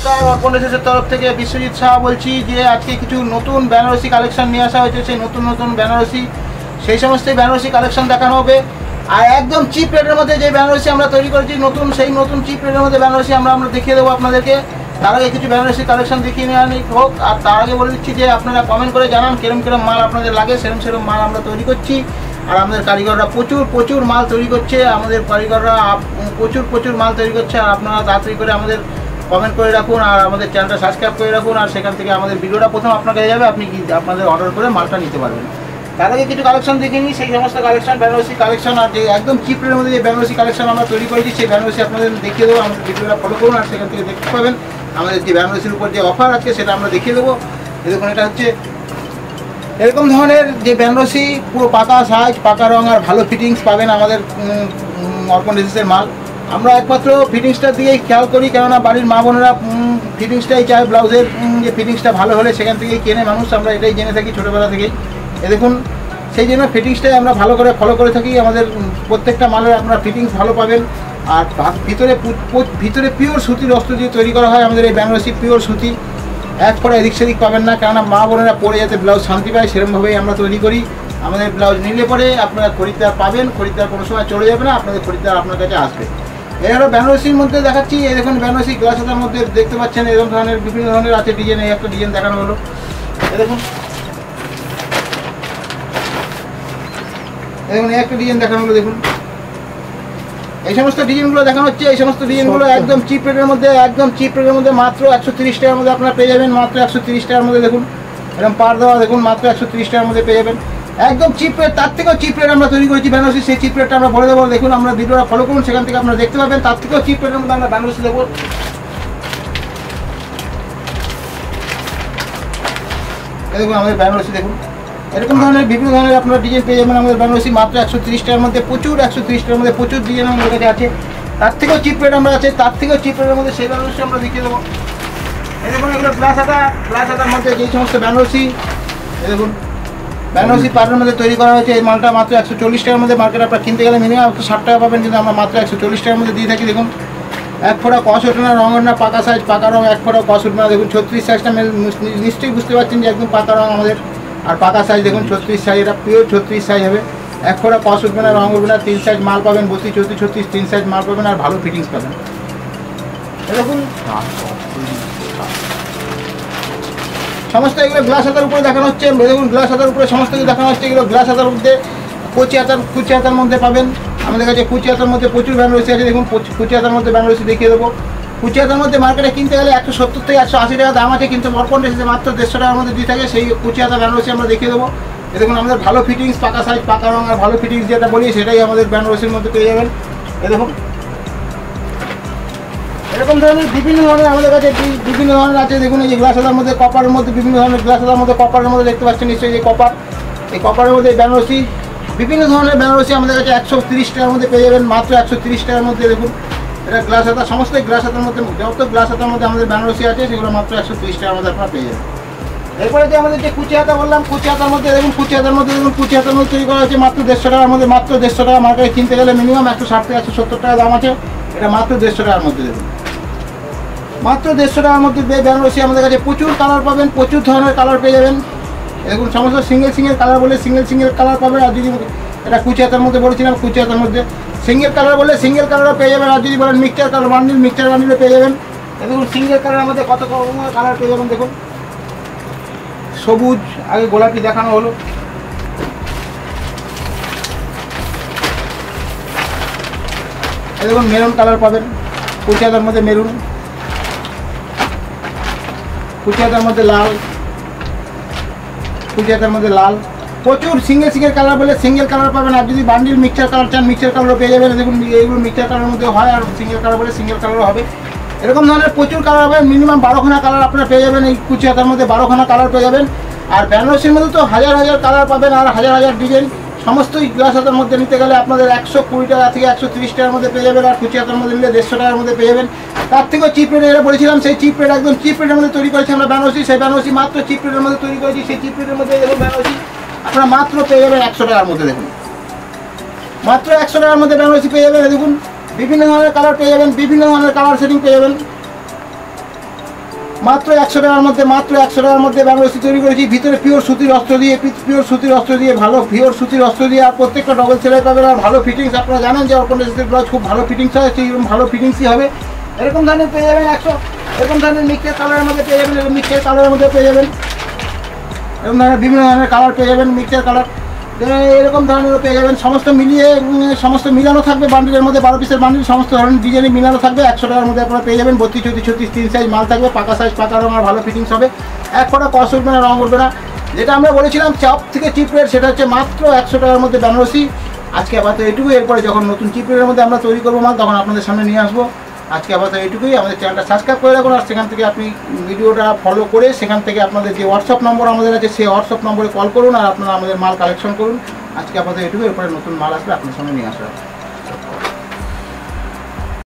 নমস্কার, অর্পণ ড্রেসের তরফ থেকে বিশ্বজিৎ শাহ বলছি যে আজকে কিছু নতুন বেনারসি কালেকশন নিয়ে আসা হয়েছে। সেই নতুন বেনারসি, সেই সমস্ত বেনারসি কালেকশন দেখানো হবে। আর একদম চিপ রেটের মধ্যে যে বেনারসি আমরা তৈরি করেছি সেই নতুন চিপ রেটের মধ্যে বেনারসি আমরা দেখিয়ে দেবো আপনাদেরকে। তার আগে কিছু বেনারসি কালেকশন দেখিয়ে নেওয়া হোক। আর তার আগে বলে দিচ্ছি যে আপনারা কমেন্ট করে জানান কিরম মাল আপনাদের লাগে, সেরম মাল আমরা তৈরি করছি। আর আমাদের কারিগররা প্রচুর মাল তৈরি করছে, আমাদের কারিগররা প্রচুর মাল তৈরি করছে। আর আপনারা তাড়াতাড়ি করে আমাদের কমেন্ট করে রাখুন আর আমাদের চ্যানেলটা সাবস্ক্রাইব করে রাখুন। আর সেখান থেকে আমাদের ভিডিওটা প্রথম আপনার কাছে যাবে, আপনি আপনাদের অর্ডার করে মালটা নিতে পারবেন। তার আগে কিছু কালেকশন দেখে নিই, সেই সমস্ত কালেকশন বেনারসি কালেকশন। আর যে একদম চিপ রেটের মধ্যে যে বেনারসি কালেকশন আমরা তৈরি করেছি সেই বেনারসি আপনাদের দেখিয়ে দেবো। আমাদের ভিডিওটা ফলো করুন আর সেখান থেকে দেখতে পাবেন আমাদের যে বেনারসির উপর যে অফার আছে সেটা আমরা দেখিয়ে দেবো। দেখুন, এটা হচ্ছে এরকম ধরনের যে বেনারসি, পুরো পাকা সাইজ, পাকা রং আর ভালো ফিটিংস পাবেন আমাদের অর্পণ ড্রেসেসের মাল। আমরা একমাত্র ফিটিংসটার দিকেই খেয়াল করি, কেননা বাড়ির মা বোনেরা ফিটিংসটাই চায়, ব্লাউজের যে ফিটিংসটা ভালো হলে সেখান থেকেই কেনে মানুষ। আমরা এটাই জেনে থাকি ছোটোবেলা থেকেই। দেখুন, সেই জন্য ফিটিংসটাই আমরা ভালো করে ফলো করে থাকি। আমাদের প্রত্যেকটা মালের আপনারা ফিটিংস ভালো পাবেন। আর ভিতরে পিওর সুতির অস্ত্র দিয়ে তৈরি করা হয় আমাদের এই বেনারসি, পিওর সুতি। এক ফোঁটা এদিক সেদিক পাবেন না, কেননা মা বোনেরা পরে যাতে ব্লাউজ শান্তি পায় সেরকমভাবেই আমরা তৈরি করি। আমাদের ব্লাউজ নিলে পরে আপনারা খরিদ্দার পাবেন, খরিদ্দার কোনো সময় চলে যাবে না, আপনাদের খরিদ্দার আপনার কাছে আসবে। এছাড়াও বেনারসির মধ্যে দেখাচ্ছি, এই দেখুন বেনারসি গ্লাস হাতার মধ্যে দেখতে পাচ্ছেন এরকম ধরনের বিভিন্ন ধরনের আছে ডিজাইন। এই একটা ডিজাইন দেখানো হলো, দেখুন এই একটা ডিজাইন দেখানো হলো। দেখুন, এই সমস্ত ডিজাইনগুলো দেখানো হচ্ছে। এই সমস্ত ডিজাইনগুলো একদম চিপ রেটের মধ্যে মাত্র 130 টাকার মধ্যে আপনারা পেয়ে যাবেন। মাত্র 130 টাকার মধ্যে দেখুন, এরকম পার দেওয়া দেখুন, মাত্র 130 টাকার মধ্যে পেয়ে যাবেন। একদম চিপ রেট, তার থেকেও চিপ রেট আমরা তৈরি করেছি বেনারসি। সেই চিপ রেটটা আমরা বলে দেবো। দেখুন, আমরা ভিডিওটা ফলো করুন, সেখান থেকে আপনারা দেখতে পাবেন তার থেকেও চিপ রেটের মধ্যে আমরা বেনারসি দেবো। দেখুন আমাদের বেনারসি, দেখুন এরকম ধরনের বিভিন্ন ধরনের আপনারা ডিজাইন পেয়ে যাবেন আমাদের বেনারসি মাত্র 130 টাকার মধ্যে। 130 টাকার মধ্যে প্রচুর ডিজাইন আমাদের কাছে আছে। তার থেকেও চিপ রেট আমরা আছে, তার থেকেও চিপ রেটের মধ্যে সেই বেনারসি আমরা দেখিয়ে দেবো। এই দেখুন, এগুলো গ্লাস হাতার মধ্যে যেই সমস্ত বেনারসি, দেখুন বেনারসি পাড়ের মধ্যে তৈরি করা হয়েছে। এই মালটা মাত্র 140 টাকার মধ্যে। মার্কেটে আপনারা কিনতে গেলে মিনিমাম 160 টাকা পাবেন, কিন্তু আমরা মাত্র 140 টাকার মধ্যে দিয়ে থাকি। দেখুন, এক ফোঁটা কস ওঠে না, রঙের না, পাকা সাইজ, পাকা রং, এক ফোঁটা কস ওঠে না। দেখুন 36 সাইজটা নিশ্চয়ই বুঝতে পারছেন যে একদম পাকা রং আমাদের। আর পাকা সাইজ দেখুন 36 সাইজ, এটা পিওর 36 সাইজ হবে। এক ফোঁটা কস উঠবে না, রং উঠবে না। 3 সাইজ মাল পাবেন, 32, 34, 36, 3 সাইজ মাল পাবেন আর ভালো ফিটিংস পাবেন। দেখুন সমস্ত এগুলো গ্লাস হাতার উপরে দেখানো হচ্ছে। দেখুন গ্লাস হাতার উপরে সমস্ত কিছু দেখানো হচ্ছে। এগুলো গ্লাস হাতার মধ্যে কুচি হাতার মধ্যে পাবেন আমাদের কাছে। কুচি হাতার মধ্যে প্রচুর বেনারসি আছে। দেখুন কুচি হাতার মধ্যে বেনারসি দেখিয়ে দেবো। কুচি হাতার মধ্যে মার্কেটে কিনতে গেলে 170 থেকে 180 টাকা দাম আছে, কিন্তু অর্পণ ড্রেসে মাত্র 150 টাকার মধ্যে দিয়ে থাকে। সেই কুচি হাতা বেনারসি আমরা দেখিয়ে দেবো। দেখুন আমাদের ভালো ফিটিংস, পাকা সাইজ, পাকা রং আর ভালো ফিটিংস যেটা বলি সেটাই আমাদের বেনারসির মধ্যে পেয়ে যাবেন। দেখুন এরকম ধরনের বিভিন্ন ধরনের আমাদের কাছে বিভিন্ন ধরনের আছে। দেখুন এই যে গ্লাস হাতার মধ্যে কপারের মধ্যে বিভিন্ন ধরনের গ্লাস হাতার মধ্যে কপারের মধ্যে দেখতে পাচ্ছেন নিশ্চয়ই যে কপার। এই কপারের মধ্যে বেনারসি, বিভিন্ন ধরনের বেনারসি আমাদের কাছে 130 টাকার মধ্যে পেয়ে যাবেন, মাত্র 130 টাকার মধ্যে। দেখুন এটা গ্লাস হাতা, সমস্ত গ্লাস হাতার মধ্যে যত গ্লাস হাতার মধ্যে আমাদের বেনারসি আছে সেগুলো মাত্র 130 টাকার মধ্যে আপনারা পেয়ে যাবেন। এরপরে যে আমাদের যে কুচি হাতা বললাম, কুচি হাতার মধ্যে দেখুন কুচি হাতার মধ্যে তৈরি করা হয়েছে মাত্র 150 টাকার মধ্যে। মাত্র 150 টাকা, মার্কেটে কিনতে গেলে মিনিমাম 160 থেকে 170 টাকা দাম আছে। এটা মাত্র 150 টাকার মধ্যে। দেখুন মাত্র 150 টাকার মধ্যে বেনারসি আমাদের কাছে প্রচুর কালার পাবেন, প্রচুর ধরনের কালার পেয়ে যাবেন। দেখুন সমস্ত সিঙ্গেল কালার বলে সিঙ্গেল কালার পাবেন। আর যদি এটা কুচি হাতার মধ্যে বলেছিলাম, কুচি হাতার মধ্যে সিঙ্গেল কালার বলে সিঙ্গেল কালারও পেয়ে যাবেন। আর যদি বলেন মিক্সচার কালার বান্ডিলে পেয়ে যাবেন। দেখুন সিঙ্গেল কালারের মধ্যে কত কালার পেয়ে যাবেন। দেখুন সবুজ, আগে গোলাপি দেখানো হলো। দেখুন মেরুন কালার পাবেন, কুচি হাতার মধ্যে মেরুন, কুচি হাতার মধ্যে লাল, কুচি হাতার মধ্যে লাল। প্রচুর সিঙ্গেল কালার বলে সিঙ্গেল কালার পাবেন। আর যদি বান্ডিল মিক্সচার কালার চান মিক্সচার কালারও পেয়ে যাবেন। দেখুন এইগুলো মিক্সচার কালারের মধ্যে হয়, আর সিঙ্গেল কালার বলে সিঙ্গেল কালারও হবে। এরকম ধরনের প্রচুর কালার হবে, মিনিমাম 12খানা কালার আপনারা পেয়ে যাবেন। এই কুচি হাতার মধ্যে 12খানা কালার পেয়ে যাবেন। আর বেনারসির মধ্যে তো হাজার কালার পাবেন আর হাজার ডিজাইন। সমস্ত গ্লাস হাতার মধ্যে নিতে গেলে আপনাদের 120 টাকা থেকে 130 টাকার মধ্যে পেয়ে যাবেন। আর কুচি হাতার মধ্যে নিলে 150 টাকার মধ্যে পেয়ে যাবেন। তার থেকেও চিপ রেট এটা বলেছিলাম, সেই চিপ রেট একদম চিপ রেটের মধ্যে তৈরি করেছি আমরা বেনারসি। সেই বেনারসি মাত্র চিপ রেটের মধ্যে তৈরি করেছি। সেই চিপ রেটের মধ্যে দেখুন বেনারসি আপনারা মাত্র পেয়ে যাবেন 100 টাকার মধ্যে। দেখুন মাত্র 100 টাকার মধ্যে বেনারসি পেয়ে যাবেন। দেখুন বিভিন্ন ধরনের কালার পেয়ে যাবেন, বিভিন্ন ধরনের কালার সেটিং পেয়ে যাবেন। মাত্র 100 টাকার মধ্যে, মাত্র 100 টাকার মধ্যে বেনারসি তৈরি করেছি। ভিতরে পিওর সুতির অস্ত্র দিয়ে, ভালো পিওর সুতির অস্ত্র দিয়ে, আর প্রত্যেকটা ডবল সেলাই পাবেন, আর ভালো ফিটিংস। আপনারা জানেন যে অর্পণ ড্রেসের ব্লাউজ খুব ভালো ফিটিংস হয়, সেইরকম ভালো ফিটিংসই হবে। এরকম ধরনের পেয়ে যাবেন 100, এরকম ধরনের মিক্সের কালারের মধ্যে পেয়ে যাবেন, মিক্সের কালারের মধ্যে পেয়ে যাবেন, এরকম ধরনের বিভিন্ন ধরনের কালার পেয়ে যাবেন, মিক্সের কালার এরকম ধরনের পেয়ে যাবেন। সমস্ত মিলিয়ে সমস্ত মিলানো থাকবে বান্ডিলের মধ্যে, 12 পিসের বান্ডিল, সমস্ত ধরনের ডিজাইনে মিলানো থাকবে। 100 টাকার মধ্যে আপনারা পেয়ে যাবেন। 32, 34, 36, 3 সাইজ মাল থাকবে, পাকা সাইজ, পাকা রঙ, আর ভালো ফিটিংস হবে। এক ফোঁটা কস উঠবে না, রঙ উঠবে না। যেটা আমরা বলেছিলাম চাপ থেকে চিপ রেট, সেটা হচ্ছে মাত্র 100 টাকার মধ্যে বেনারসি। আজকে আপাতত এটুকুই। এরপরে যখন নতুন চিপ রেটের মধ্যে আমরা তৈরি করবো মাল, তখন আপনাদের সামনে নিয়ে আসবো। আজকে আপাতত এইটুকুই। আমাদের চ্যানেলটা সাবস্ক্রাইব করে রাখুন, আর সেখান থেকে আপনি ভিডিওটা ফলো করে সেখান থেকে আপনাদের যে হোয়াটসঅ্যাপ নম্বর আমাদের আছে, সেই হোয়াটসঅ্যাপ নম্বরে কল করুন, আর আপনারা আমাদের মাল কালেকশন করুন। আজকে আপাতত এটুকু। এরপরে নতুন মাল আসলে আপনার সামনে নিয়ে আসা হবে।